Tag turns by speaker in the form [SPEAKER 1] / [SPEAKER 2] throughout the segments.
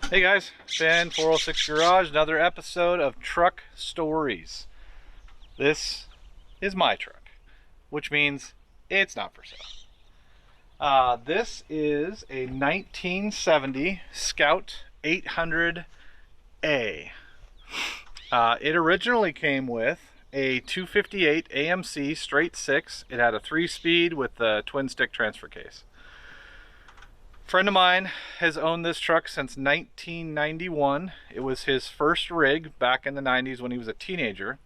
[SPEAKER 1] Hey guys, Ben 406 Garage, another episode of Truck Stories. This is my truck, which means it's not for sale. This is a 1970 Scout 800A. It originally came with a 258 AMC straight 6. It had a 3-speed with a twin stick transfer case. Friend of mine has owned this truck since 1991. It was his first rig back in the 90s when he was a teenager.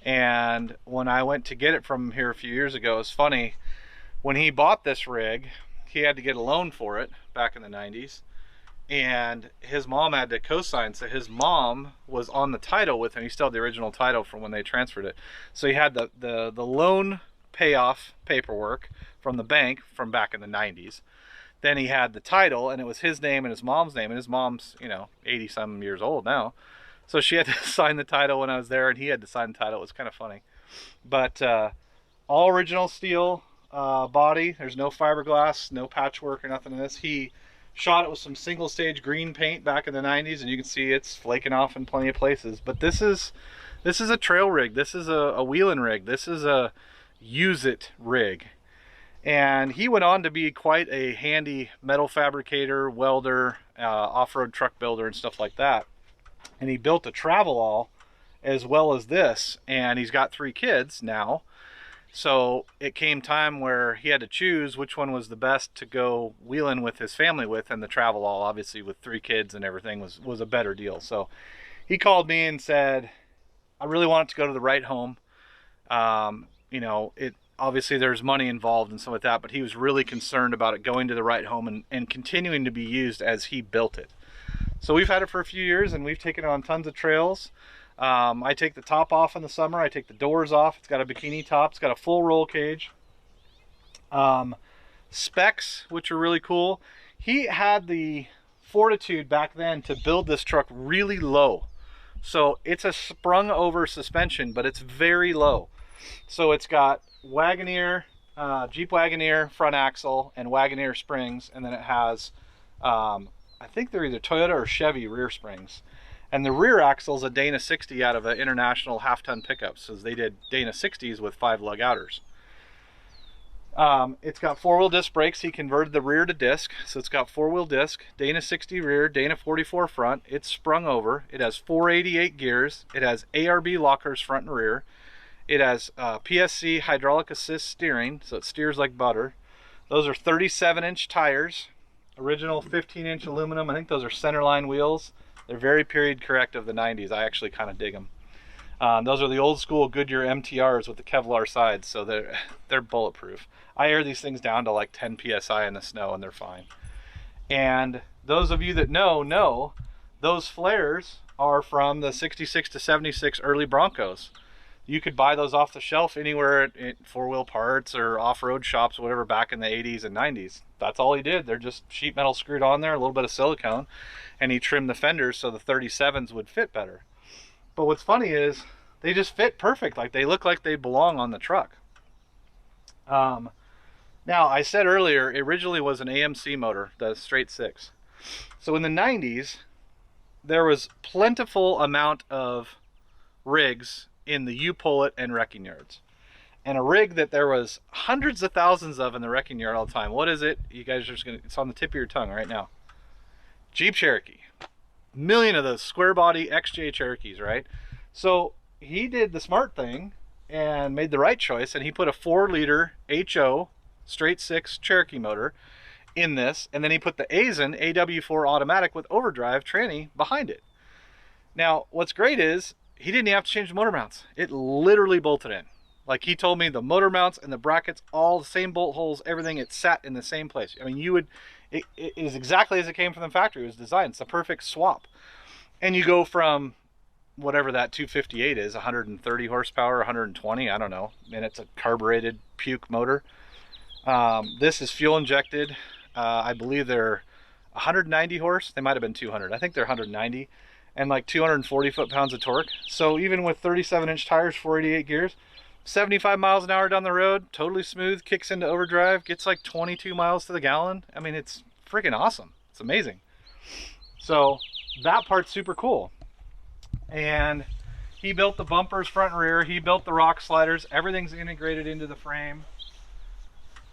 [SPEAKER 1] And when I went to get it from him here a few years ago, it was funny. When he bought this rig, he had to get a loan for it back in the 90s. And his mom had to co-sign, so his mom was on the title with him. He still had the original title from when they transferred it. So he had the loan payoff paperwork from the bank from back in the 90s. Then he had the title, and it was his name and his mom's name, and his mom's, 80-some years old now. So she had to sign the title when I was there, and he had to sign the title. It was kind of funny. But all original steel body. There's no fiberglass, no patchwork or nothing in this. He shot it with some single-stage green paint back in the 90s, and you can see it's flaking off in plenty of places. But this is a trail rig. This is a wheeling rig. This is a use-it rig. And he went on to be quite a handy metal fabricator, welder, off-road truck builder, and stuff like that. And he built a Travelall as well as this, and he's got 3 kids now. So it came time where he had to choose which one was the best to go wheeling with his family with, and the Travelall, obviously with 3 kids and everything, was a better deal. So he called me and said, I really want it to go to the right home. Obviously there's money involved and stuff like that, but he was really concerned about it going to the right home and continuing to be used as he built it. So we've had it for a few years, and we've taken it on tons of trails. I take the top off in the summer. I take the doors off. It's got a bikini top. It's got a full roll cage. Specs, which are really cool. He had the fortitude back then to build this truck really low. So it's a sprung over suspension, but it's very low. So it's got Wagoneer, Jeep Wagoneer front axle and Wagoneer springs, and then it has, I think they're either Toyota or Chevy rear springs. And the rear axle is a Dana 60 out of an International half-ton pickups, so they did Dana 60s with 5-lug outers. It's got 4-wheel disc brakes. He converted the rear to disc, so it's got 4-wheel disc, Dana 60 rear, Dana 44 front. It's sprung over. It has 488 gears. It has ARB lockers front and rear. It has PSC hydraulic assist steering, so it steers like butter. Those are 37-inch tires, original 15-inch aluminum. I think those are centerline wheels. They're very period correct of the 90s. I actually kind of dig them. Those are the old school Goodyear MTRs with the Kevlar sides, so they're bulletproof. I air these things down to like 10 psi in the snow, and they're fine. And those of you that know those flares are from the 66 to 76 early Broncos. You could buy those off the shelf anywhere at 4-wheel parts or off-road shops, whatever, back in the 80s and 90s. That's all he did. They're just sheet metal screwed on there, a little bit of silicone, and he trimmed the fenders so the 37s would fit better. But what's funny is they just fit perfect. Like, they look like they belong on the truck. Now, I said earlier, it originally was an AMC motor, the straight 6. So in the 90s, there was plentiful amount of rigs in the U-Pull-It and wrecking yards. And a rig that there was hundreds of thousands of in the wrecking yard all the time. What is it? You guys are just gonna, it's on the tip of your tongue right now. Jeep Cherokee. A million of those square body XJ Cherokees, right? So he did the smart thing and made the right choice, and he put a 4-liter HO straight 6 Cherokee motor in this, and then he put the Aisin AW4 automatic with overdrive tranny behind it. Now, what's great is he didn't have to change the motor mounts. It literally bolted in. Like, he told me, the motor mounts and the brackets, all the same bolt holes, everything, it sat in the same place. I mean, it is exactly as it came from the factory. It was designed. It's a perfect swap. And you go from whatever that 258 is, 130 horsepower, 120, I don't know, and it's a carbureted puke motor. This is fuel injected. I believe they're 190 horse. They might have been 200. I think they're 190. And like 240 foot-pounds of torque. So even with 37-inch tires, 488 gears, 75 miles an hour down the road, totally smooth, kicks into overdrive, gets like 22 miles to the gallon. I mean, it's freaking awesome. It's amazing. So that part's super cool. And he built the bumpers front and rear. He built the rock sliders. Everything's integrated into the frame.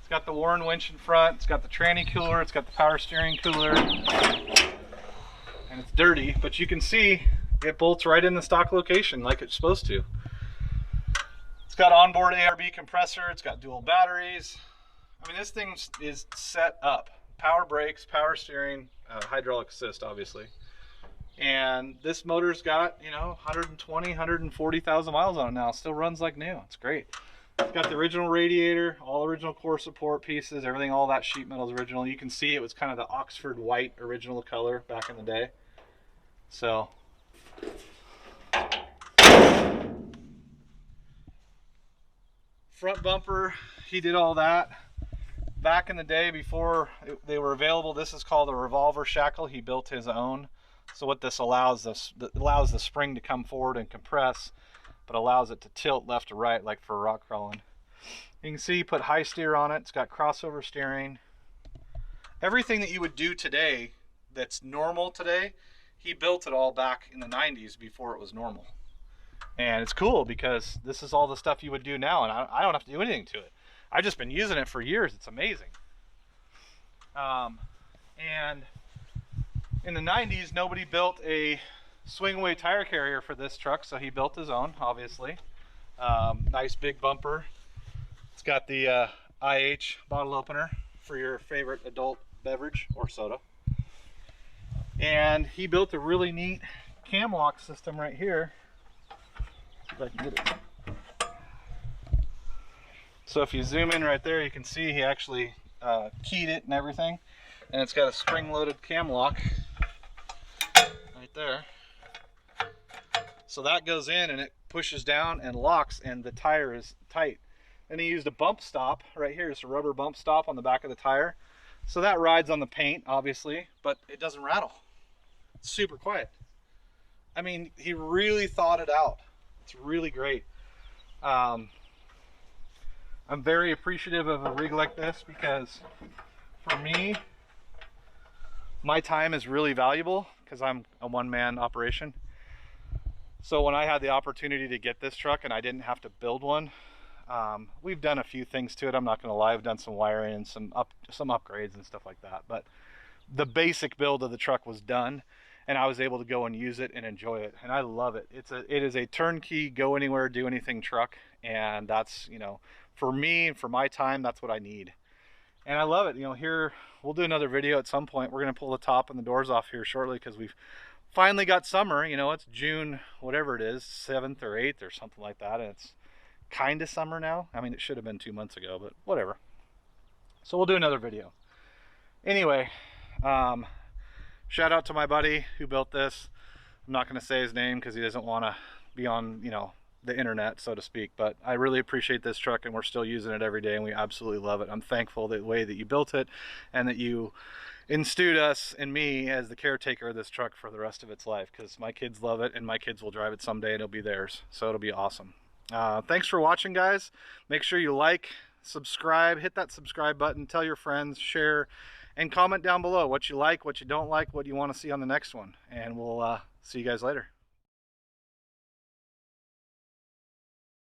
[SPEAKER 1] It's got the Warren winch in front. It's got the tranny cooler. It's got the power steering cooler. And it's dirty, but you can see it bolts right in the stock location like it's supposed to. It's got onboard ARB compressor. It's got dual batteries. I mean, this thing is set up. Power brakes, power steering, hydraulic assist, obviously. And this motor's got, you know, 120, 140,000 miles on it now. Still runs like new. It's great. It's got the original radiator, all original core support pieces, everything, all that sheet metal is original. You can see it was kind of the Oxford white original color back in the day. So front bumper, he did all that. Back in the day before they were available, this is called a revolver shackle. He built his own. So what this allows the spring to come forward and compress, but allows it to tilt left to right like for rock crawling. You can see he put high steer on it. It's got crossover steering. Everything that you would do today that's normal today, he built it all back in the 90s before it was normal. And it's cool because this is all the stuff you would do now, and I don't have to do anything to it. I've just been using it for years. It's amazing. And in the 90s, nobody built a swing away tire carrier for this truck, so he built his own, obviously. Nice big bumper. It's got the IH bottle opener for your favorite adult beverage or soda. And he built a really neat cam lock system right here. See if I can get it. So if you zoom in right there, you can see he actually keyed it and everything. And it's got a spring-loaded cam lock right there. So that goes in and it pushes down and locks, and the tire is tight. And he used a bump stop right here. It's a rubber bump stop on the back of the tire. So that rides on the paint, obviously, but it doesn't rattle. It's super quiet. I mean, he really thought it out. It's really great. I'm very appreciative of a rig like this because for me, my time is really valuable because I'm a one-man operation. So when I had the opportunity to get this truck and I didn't have to build one, we've done a few things to it. I'm not going to lie. I've done some wiring and some upgrades and stuff like that. But the basic build of the truck was done, and I was able to go and use it and enjoy it. And I love it. It is a turnkey, go anywhere, do anything truck. And that's, you know, for me and for my time, that's what I need. And I love it. You know, here, we'll do another video at some point. We're going to pull the top and the doors off here shortly because we've finally got summer. You know, it's June, whatever it is, 7th or 8th or something like that. And it's kind of summer now. I mean, it should have been 2 months ago, but whatever. So we'll do another video. Anyway, shout out to my buddy who built this. I'm not going to say his name because he doesn't want to be on, you know, the internet, so to speak, but I really appreciate this truck, and we're still using it every day, and we absolutely love it. I'm thankful the way that you built it and that you enstewed us and me as the caretaker of this truck for the rest of its life, because my kids love it and my kids will drive it someday and it'll be theirs, so it'll be awesome. Thanks for watching, guys. Make sure you like, subscribe, hit that subscribe button, tell your friends, share, and comment down below what you like, what you don't like, what you want to see on the next one, and we'll see you guys later.